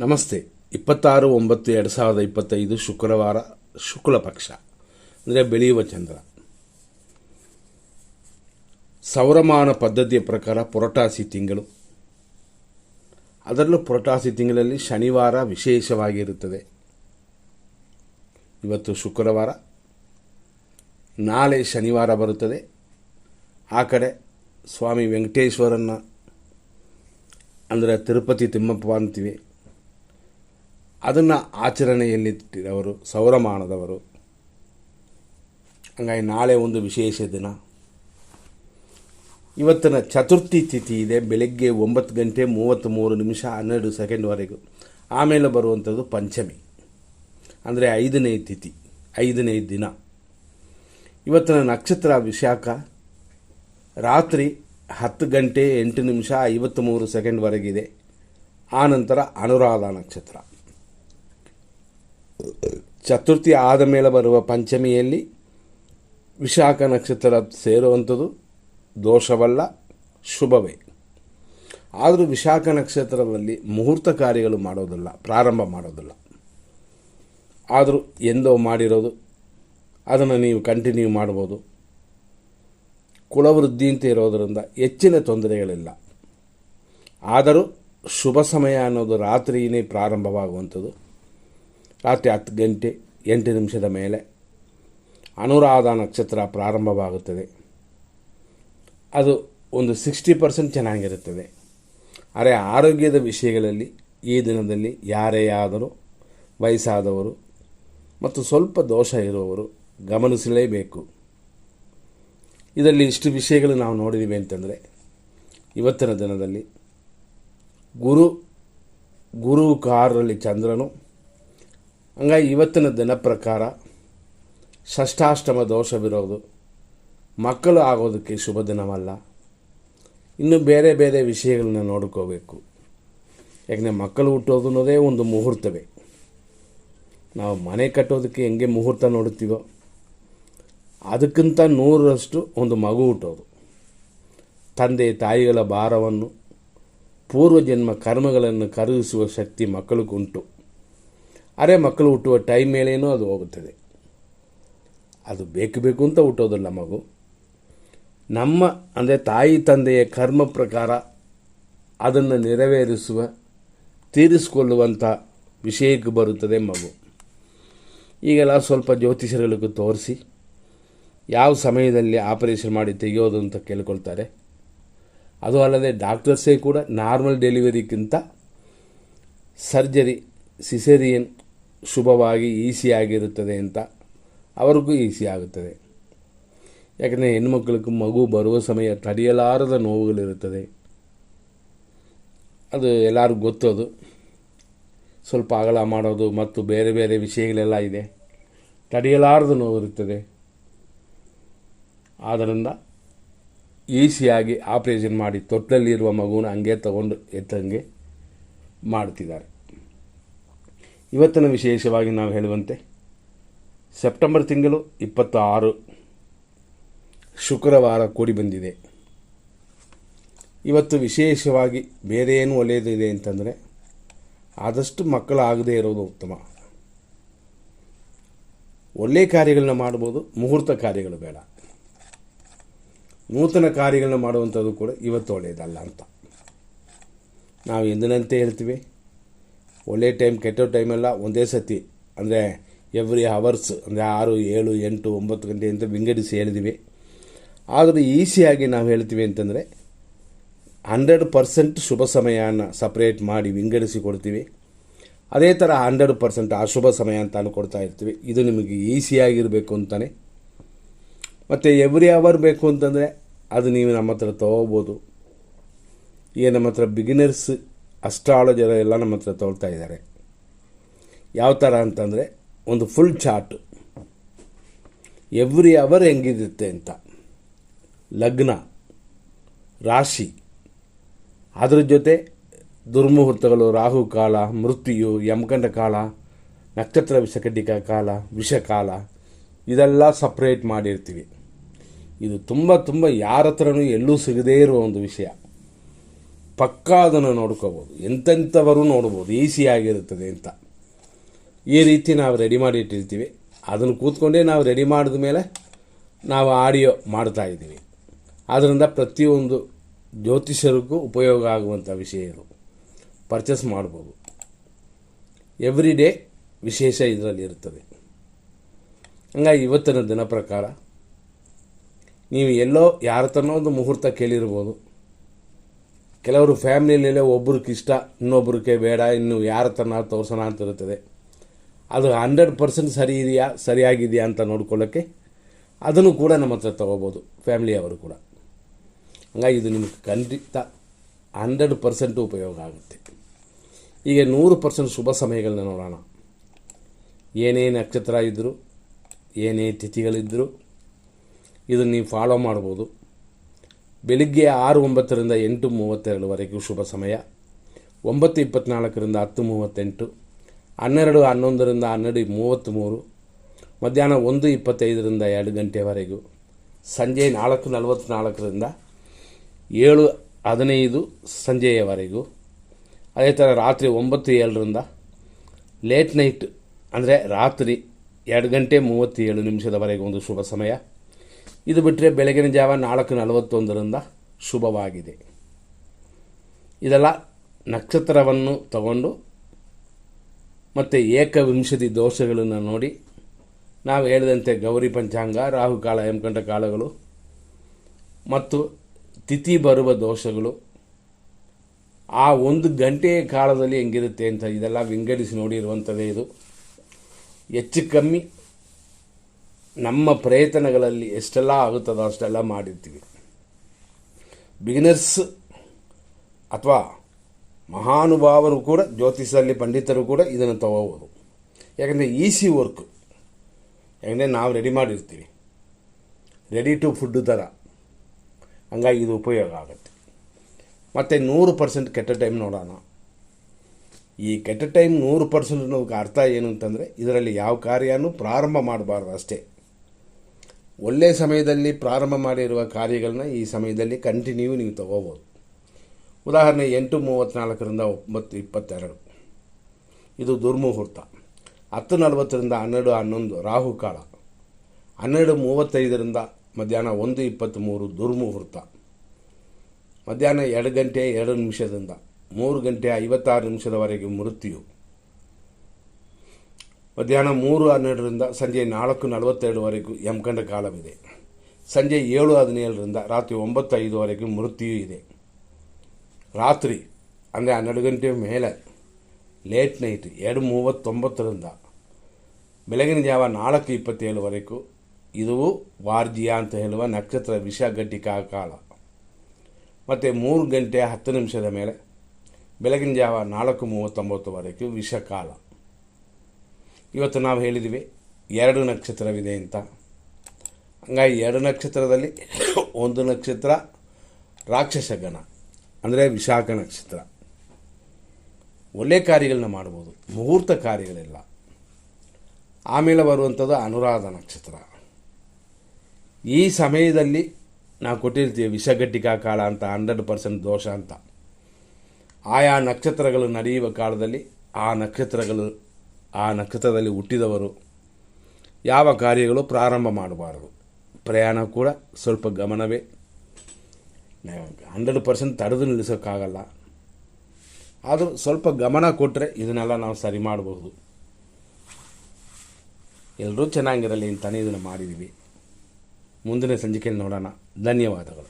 ನಮಸ್ತೆ. 26/9/2025 ಶುಕ್ರವಾರ, ಶುಕ್ಲ ಪಕ್ಷ ಅಂದರೆ ಬೆಳೆಯುವ ಚಂದ್ರ. ಸೌರಮಾನ ಪದ್ಧತಿಯ ಪ್ರಕಾರ ಪುರಟಾಸಿ ತಿಂಗಳು. ಅದರಲ್ಲೂ ಪುರಟಾಸಿ ತಿಂಗಳಲ್ಲಿ ಶನಿವಾರ ವಿಶೇಷವಾಗಿರುತ್ತದೆ. ಇವತ್ತು ಶುಕ್ರವಾರ, ನಾಳೆ ಶನಿವಾರ ಬರುತ್ತದೆ. ಆ ಕಡೆ ಸ್ವಾಮಿ ವೆಂಕಟೇಶ್ವರನ್ನ ಅಂದರೆ ತಿರುಪತಿ ತಿಮ್ಮಪ್ಪ ಅಂತೀವಿ, ಅದನ್ನು ಆಚರಣೆಯಲ್ಲಿಟ್ಟಿರೋರು ಸೌರಮಾನದವರು. ಹಂಗಾಗಿ ನಾಳೆ ಒಂದು ವಿಶೇಷ ದಿನ. ಇವತ್ತಿನ ಚತುರ್ಥಿ ತಿಥಿ ಇದೆ, ಬೆಳಗ್ಗೆ 9:33 ಆಮೇಲೆ ಬರುವಂಥದ್ದು ಪಂಚಮಿ ಅಂದರೆ 5ನೇ ತಿಥಿ, 5ನೇ ದಿನ. ಇವತ್ತಿನ ನಕ್ಷತ್ರ ವಿಶಾಖ, ರಾತ್ರಿ 10:08:53 ಆನಂತರ ಅನುರಾಧ ನಕ್ಷತ್ರ. ಚತುರ್ಥಿ ಆದ ಮೇಲೆ ಬರುವ ಪಂಚಮಿಯಲ್ಲಿ ವಿಶಾಖ ನಕ್ಷತ್ರ ಸೇರುವಂಥದ್ದು ದೋಷವಲ್ಲ, ಶುಭವೇ. ಆದರೂ ವಿಶಾಖ ನಕ್ಷತ್ರದಲ್ಲಿ ಮುಹೂರ್ತ ಕಾರ್ಯಗಳು ಮಾಡೋದಿಲ್ಲ, ಪ್ರಾರಂಭ ಮಾಡೋದಿಲ್ಲ. ಆದರೂ ಎಂದೋ ಮಾಡಿರೋದು ಅದನ್ನು ನೀವು ಕಂಟಿನ್ಯೂ ಮಾಡ್ಬೋದು. ಕುಲವೃದ್ಧಿ ಅಂತ ಇರೋದರಿಂದ ಹೆಚ್ಚಿನ ತೊಂದರೆಗಳಿಲ್ಲ. ಆದರೂ ಶುಭ ಸಮಯ ಅನ್ನೋದು ರಾತ್ರಿಯೇ ಪ್ರಾರಂಭವಾಗುವಂಥದ್ದು. ರಾತ್ರಿ 10:08 ಮೇಲೆ ಅನುರಾಧ ನಕ್ಷತ್ರ ಪ್ರಾರಂಭವಾಗುತ್ತದೆ. ಅದು ಒಂದು 60% ಚೆನ್ನಾಗಿರುತ್ತದೆ. ಆದರೆ ಆರೋಗ್ಯದ ವಿಷಯಗಳಲ್ಲಿ ಈ ದಿನದಲ್ಲಿ ಯಾರೇ ಆದರೂ ವಯಸ್ಸಾದವರು ಮತ್ತು ಸ್ವಲ್ಪ ದೋಷ ಇರುವವರು ಗಮನಿಸಲೇಬೇಕು. ಇದರಲ್ಲಿ ಇಷ್ಟು ವಿಷಯಗಳು ನಾವು ನೋಡಿದ್ದೀವಿ ಅಂತಂದರೆ, ಇವತ್ತಿನ ದಿನದಲ್ಲಿ ಗುರು ಕಾರಲ್ಲಿ ಚಂದ್ರನು. ಹಂಗಾಗಿ ಇವತ್ತಿನ ದಿನ ಪ್ರಕಾರ ಷಷ್ಠಾಷ್ಟಮ ದೋಷವಿರೋದು, ಮಕ್ಕಳು ಆಗೋದಕ್ಕೆ ಶುಭ ದಿನವಲ್ಲ. ಇನ್ನು ಬೇರೆ ಬೇರೆ ವಿಷಯಗಳನ್ನ ನೋಡ್ಕೋಬೇಕು. ಯಾಕಂದರೆ ಮಕ್ಕಳು ಹುಟ್ಟೋದು ಅನ್ನೋದೇ ಒಂದು ಮುಹೂರ್ತವೇ. ನಾವು ಮನೆ ಕಟ್ಟೋದಕ್ಕೆ ಹೆಂಗೆ ಮುಹೂರ್ತ ನೋಡುತ್ತೀವೋ ಅದಕ್ಕಿಂತ 100ರಷ್ಟು ಒಂದು ಮಗು ಹುಟ್ಟೋದು. ತಂದೆ ತಾಯಿಗಳ ಭಾರವನ್ನು, ಪೂರ್ವಜನ್ಮ ಕರ್ಮಗಳನ್ನು ಕರಗಿಸುವ ಶಕ್ತಿ ಮಕ್ಕಳಿಗುಂಟು. ಅರೆ ಮಕ್ಕಳು ಹುಟ್ಟುವ ಟೈಮ್ ಮೇಲೇನೂ ಅದು ಹೋಗುತ್ತದೆ. ಅದು ಬೇಕು ಅಂತ ಹುಟ್ಟೋದಿಲ್ಲ ಮಗು. ನಮ್ಮ ಅಂದರೆ ತಾಯಿ ತಂದೆಯ ಕರ್ಮ ಪ್ರಕಾರ ಅದನ್ನು ನೆರವೇರಿಸುವ, ತೀರಿಸಿಕೊಳ್ಳುವಂಥ ವಿಷಯಕ್ಕೆ ಬರುತ್ತದೆ ಮಗು. ಈಗೆಲ್ಲ ಸ್ವಲ್ಪ ಜ್ಯೋತಿಷರುಗಳಿಗೂ ತೋರಿಸಿ ಯಾವ ಸಮಯದಲ್ಲಿ ಆಪರೇಷನ್ ಮಾಡಿ ತೆಗೆಯೋದು ಅಂತ ಕೇಳ್ಕೊಳ್ತಾರೆ. ಅದು ಅಲ್ಲದೆ ಡಾಕ್ಟರ್ಸೇ ಕೂಡ ನಾರ್ಮಲ್ ಡೆಲಿವರಿಗಿಂತ ಸರ್ಜರಿ, ಸಿಸೇರಿಯನ್ ಶುಭವಾಗಿ ಈಸಿಯಾಗಿರುತ್ತದೆ ಅಂತ ಅವ್ರಿಗೂ ಈಸಿ ಆಗುತ್ತದೆ. ಯಾಕಂದರೆ ಹೆಣ್ಮಕ್ಳಿಗೂ ಮಗು ಬರುವ ಸಮಯ ತಡೆಯಲಾರದ ನೋವುಗಳಿರುತ್ತದೆ. ಅದು ಎಲ್ಲರಿಗೂ ಗೊತ್ತದು. ಸ್ವಲ್ಪ ಅಗಲ ಮಾಡೋದು ಮತ್ತು ಬೇರೆ ಬೇರೆ ವಿಷಯಗಳೆಲ್ಲ ಇದೆ. ತಡೆಯಲಾರದ ನೋವಿರುತ್ತದೆ. ಆದ್ದರಿಂದ ಈಸಿಯಾಗಿ ಆಪರೇಷನ್ ಮಾಡಿ ತೊಟ್ಟಲಲ್ಲಿರುವ ಮಗುನ ಹಂಗೆ ತಗೊಂಡು ಎತ್ತಂಗೆ ಮಾಡ್ತಿದ್ದಾರೆ. ಇವತ್ತಿನ ವಿಶೇಷವಾಗಿ ನಾವು ಹೇಳುವಂತೆ ಸೆಪ್ಟೆಂಬರ್ ತಿಂಗಳು 26 ಶುಕ್ರವಾರ ಕೂಡಿ ಬಂದಿದೆ. ಇವತ್ತು ವಿಶೇಷವಾಗಿ ಬೇರೆ ಏನು ಒಳ್ಳೆಯದಿದೆ ಅಂತಂದರೆ, ಆದಷ್ಟು ಮಕ್ಕಳು ಆಗದೇ ಇರೋದು ಉತ್ತಮ. ಒಳ್ಳೆಯ ಕಾರ್ಯಗಳನ್ನ ಮಾಡ್ಬೋದು, ಮುಹೂರ್ತ ಕಾರ್ಯಗಳು ಬೇಡ. ನೂತನ ಕಾರ್ಯಗಳನ್ನ ಮಾಡುವಂಥದ್ದು ಕೂಡ ಇವತ್ತು ಒಳ್ಳೆಯದಲ್ಲ ಅಂತ ನಾವು ಎಂದಿನಂತೆ ಹೇಳ್ತೀವಿ. ಒಳ್ಳೆಯ ಟೈಮ್, ಕೆಟ್ಟ ಟೈಮೆಲ್ಲ ಒಂದೇ ಸತಿ ಅಂದರೆ ಎವ್ರಿ ಅವರ್ಸ್ ಅಂದರೆ 6, 7, 8, 9 ಗಂಟೆ ಅಂತ ವಿಂಗಡಿಸಿ ಹೇಳಿದ್ದೀವಿ. ಆದರೆ ಈಸಿಯಾಗಿ ನಾವು ಹೇಳ್ತೀವಿ ಅಂತಂದರೆ 100% ಶುಭ ಸಮಯನ ಸಪ್ರೇಟ್ ಮಾಡಿ ವಿಂಗಡಿಸಿ ಕೊಡ್ತೀವಿ. ಅದೇ ಥರ 100% ಅಶುಭ ಸಮಯ ಅಂತ ಕೊಡ್ತಾ ಇರ್ತೀವಿ. ಇದು ನಿಮಗೆ ಈಸಿಯಾಗಿರಬೇಕು ಅಂತಲೇ. ಮತ್ತು ಎವ್ರಿ ಅವರ್ ಬೇಕು ಅಂತಂದರೆ ಅದು ನೀವು ನಮ್ಮ ಹತ್ರ ತೊಗೋಬೋದು. ಈಗ ನಮ್ಮ ಹತ್ರ ಬಿಗಿನರ್ಸ್ ಅಸ್ಟ್ರಾಲಜರ್ ಎಲ್ಲ ನಮ್ಮ ಹತ್ರ ತೊಗೊಳ್ತಾ ಇದ್ದಾರೆ. ಯಾವ ಥರ ಅಂತಂದರೆ ಒಂದು ಫುಲ್ ಚಾರ್ಟ್, ಎವ್ರಿ ಅವರ್ ಹೆಂಗಿರುತ್ತೆ ಅಂತ, ಲಗ್ನ, ರಾಶಿ, ಅದ್ರ ಜೊತೆ ದುರ್ಮುಹೂರ್ತಗಳು, ರಾಹುಕಾಲ, ಮೃತ್ಯು, ಯಮಗಂಡ ಕಾಲ, ನಕ್ಷತ್ರ ವಿಷಕಟಿಕ ಕಾಲ, ವಿಷಕಾಲ, ಇದೆಲ್ಲ ಸಪ್ರೇಟ್ ಮಾಡಿರ್ತೀವಿ. ಇದು ತುಂಬ ಯಾರ ಹತ್ರನೂ ಎಲ್ಲೂ ಸಿಗದೇ ಇರುವ ಒಂದು ವಿಷಯ. ಪಕ್ಕಾ ಅದನ್ನು ನೋಡ್ಕೋಬೋದು, ಎಂತೆಂಥವರು ನೋಡ್ಬೋದು, ಈಸಿಯಾಗಿರುತ್ತದೆ ಅಂತ. ಈ ರೀತಿ ನಾವು ರೆಡಿ ಮಾಡಿ ಇಟ್ಟಿರ್ತೀವಿ. ಅದನ್ನು ಕೂತ್ಕೊಂಡೇ ನಾವು ರೆಡಿ ಮಾಡಿದ ಮೇಲೆ ನಾವು ಆಡಿಯೋ ಮಾಡ್ತಾಯಿದ್ದೀವಿ. ಆದ್ದರಿಂದ ಪ್ರತಿಯೊಂದು ಜ್ಯೋತಿಷ್ಯರಿಗೂ ಉಪಯೋಗ ಆಗುವಂಥ ವಿಷಯ ಇದು. ಪರ್ಚೇಸ್ ಮಾಡ್ಬೋದು. ಎವ್ರಿ ಡೇ ವಿಶೇಷ ಇದರಲ್ಲಿ ಇರ್ತದೆ. ಹಂಗಾಗಿ ಇವತ್ತಿನ ದಿನ ಪ್ರಕಾರ ನೀವು ಎಲ್ಲೋ ಯಾರ ತನೋ ಒಂದು ಮುಹೂರ್ತ ಕೇಳಿರ್ಬೋದು. ಕೆಲವರು ಫ್ಯಾಮಿಲಿಯಲ್ಲೇ ಒಬ್ರಿಗೆ ಇಷ್ಟ, ಇನ್ನೊಬ್ರಿಗೆ ಬೇಡ, ಇನ್ನು ಯಾರ ತನ ತೋರಿಸೋಣ ಅಂತ ಇರುತ್ತದೆ. ಅದು 100% ಸರಿ ಇದೆಯಾ, ಸರಿಯಾಗಿದೆಯಾ ಅಂತ ನೋಡ್ಕೊಳ್ಳೋಕ್ಕೆ ಅದನ್ನು ಕೂಡ ನಮ್ಮ ಹತ್ರ ತೊಗೋಬೋದು, ಫ್ಯಾಮಿಲಿಯವರು ಕೂಡ. ಹಂಗಾಗಿ ಇದು ನಿಮಗೆ ಖಂಡಿತ 100% ಉಪಯೋಗ ಆಗುತ್ತೆ. ಈಗ 100% ಶುಭ ಸಮಯಗಳನ್ನ ನೋಡೋಣ. ಏನೇ ನಕ್ಷತ್ರ ಇದ್ದರೂ, ಏನೇ ತಿಥಿಗಳಿದ್ದರೂ ಇದನ್ನು ನೀವು ಫಾಲೋ ಮಾಡ್ಬೋದು. ಬೆಳಿಗ್ಗೆ 6:09ರಿಂದ 8:32ವರೆಗೂ ಶುಭ ಸಮಯ, 9:24ರಿಂದ 10:38, 12:11ರಿಂದ 12:33, ಮಧ್ಯಾಹ್ನ 1:25ರಿಂದ 2 ಗಂಟೆವರೆಗೂ, ಸಂಜೆ 4:44ರಿಂದ 7:15 ಸಂಜೆಯವರೆಗೂ, ಅದೇ ಥರ ರಾತ್ರಿ 9:07ರಿಂದ ಲೇಟ್ ನೈಟ್ ಅಂದರೆ ರಾತ್ರಿ 2:37 ಒಂದು ಶುಭ ಸಮಯ. ಇದು ಬಿಟ್ಟರೆ ಬೆಳಗಿನ ಜಾವ 4:41ರಿಂದ ಶುಭವಾಗಿದೆ. ಇದೆಲ್ಲ ನಕ್ಷತ್ರವನ್ನು ತಗೊಂಡು ಮತ್ತು ಏಕವಿಂಶತಿ ದೋಷಗಳನ್ನು ನೋಡಿ ನಾವು ಹೇಳಿದಂತೆ ಗೌರಿ ಪಂಚಾಂಗ, ರಾಹುಕಾಲ, ಯಮಕಂಠ ಕಾಲಗಳು ಮತ್ತು ತಿಥಿ ಬರುವ ದೋಷಗಳು ಆ 1 ಗಂಟೆಯ ಕಾಲದಲ್ಲಿ ಹೆಂಗಿರುತ್ತೆ ಅಂತ ಇದೆಲ್ಲ ವಿಂಗಡಿಸಿ ನೋಡಿರುವಂಥದ್ದೇ ಇದು. ಹೆಚ್ಚು ಕಮ್ಮಿ ನಮ್ಮ ಪ್ರಯತ್ನಗಳಲ್ಲಿ ಎಷ್ಟೆಲ್ಲ ಆಗುತ್ತದೋ ಅಷ್ಟೆಲ್ಲ ಮಾಡಿರ್ತೀವಿ. ಬಿಗಿನರ್ಸ್ ಅಥವಾ ಮಹಾನುಭಾವರು ಕೂಡ, ಜ್ಯೋತಿಷದಲ್ಲಿ ಪಂಡಿತರು ಕೂಡ ಇದನ್ನು ತಗೋಬೋದು. ಯಾಕಂದರೆ ಈಸಿ ವರ್ಕು. ಯಾಕಂದರೆ ನಾವು ರೆಡಿ ಮಾಡಿರ್ತೀವಿ, ರೆಡಿ ಟು ಫುಡ್ ಥರ. ಹಂಗಾಗಿ ಇದು ಉಪಯೋಗ ಆಗುತ್ತೆ. ಮತ್ತು 100% ಕೆಟ್ಟ ಟೈಮ್ ನೋಡೋಣ. ಈ ಕೆಟ್ಟ ಟೈಮ್ 100% ಅರ್ಥ ಏನು ಅಂತಂದರೆ, ಇದರಲ್ಲಿ ಯಾವ ಕಾರ್ಯನೂ ಪ್ರಾರಂಭ ಮಾಡಬಾರ್ದು ಅಷ್ಟೇ. ಒಳ್ಳೆಯ ಸಮಯದಲ್ಲಿ ಪ್ರಾರಂಭ ಮಾಡಿರುವ ಕಾರ್ಯಗಳನ್ನ ಈ ಸಮಯದಲ್ಲಿ ಕಂಟಿನ್ಯೂ ನೀವು ತಗೋಬೋದು. ಉದಾಹರಣೆ 8:34ರಿಂದ 9:22 ಇದು ದುರ್ಮುಹೂರ್ತ. 10:40ರಿಂದ 12:11 ರಾಹುಕಾಲ. 12:35ರಿಂದ ಮಧ್ಯಾಹ್ನ 1:23 ದುರ್ಮುಹೂರ್ತ. ಮಧ್ಯಾಹ್ನ 2:02 3:56 ಮೃತ್ಯು. ಮಧ್ಯಾಹ್ನ 3:12ರಿಂದ ಸಂಜೆ 4:42 ಯಮಕಂಠ ಕಾಲವಿದೆ. ಸಂಜೆ 7:17ರಿಂದ ರಾತ್ರಿ 9:05 ಮೃತ್ಯು ಇದೆ. ರಾತ್ರಿ ಅಂದರೆ 12 ಗಂಟೆ ಮೇಲೆ ಲೇಟ್ ನೈಟ್ 2:39ರಿಂದ ಬೆಳಗಿನ ಜಾವ 4:27 ಇದು ವಾರ್ಜಿಯ ಅಂತ ಹೇಳುವ ನಕ್ಷತ್ರ ವಿಷಘಟಿಕಾ ಕಾಲ. ಮತ್ತು 3:10 ಮೇಲೆ ಬೆಳಗಿನ ಜಾವ 4:39 ವಿಷಕಾಲ. ಇವತ್ತು ನಾವು ಹೇಳಿದ್ವಿ 2 ನಕ್ಷತ್ರವಿದೆ ಅಂತ. ಹಂಗಾಗಿ 2 ನಕ್ಷತ್ರದಲ್ಲಿ ಒಂದು ನಕ್ಷತ್ರ ರಾಕ್ಷಸಗಣ ಅಂದರೆ ವಿಶಾಖ ನಕ್ಷತ್ರ. ಒಳ್ಳೆಯ ಕಾರ್ಯಗಳನ್ನ ಮಾಡ್ಬೋದು, ಮುಹೂರ್ತ ಕಾರ್ಯಗಳೆಲ್ಲ. ಆಮೇಲೆ ಬರುವಂಥದ್ದು ಅನುರಾಧ ನಕ್ಷತ್ರ. ಈ ಸಮಯದಲ್ಲಿ ನಾವು ಕೊಟ್ಟಿರ್ತೀವಿ ವಿಷಘಟಿಕಾ ಕಾಲ ಅಂತ, 100% ದೋಷ ಅಂತ. ಆಯಾ ನಕ್ಷತ್ರಗಳು ನಡೆಯುವ ಕಾಲದಲ್ಲಿ ಆ ನಕ್ಷತ್ರದಲ್ಲಿ ಹುಟ್ಟಿದವರು ಯಾವ ಕಾರ್ಯಗಳು ಪ್ರಾರಂಭ ಮಾಡಬಾರದು. ಪ್ರಯಾಣ ಕೂಡ ಸ್ವಲ್ಪ ಗಮನವೇ. 100% ತಡೆದು ನಿಲ್ಲಿಸೋಕ್ಕಾಗಲ್ಲ. ಆದರೂ ಸ್ವಲ್ಪ ಗಮನ ಕೊಟ್ಟರೆ ಇದನ್ನೆಲ್ಲ ನಾವು ಸರಿ ಮಾಡಬಹುದು. ಎಲ್ಲರೂ ಚೆನ್ನಾಗಿರಲಿ ಅಂತಲೇ ಇದನ್ನು ಮಾಡಿದ್ದೀವಿ. ಮುಂದಿನ ಸಂಚಿಕೆಯಲ್ಲಿ ನೋಡೋಣ. ಧನ್ಯವಾದಗಳು.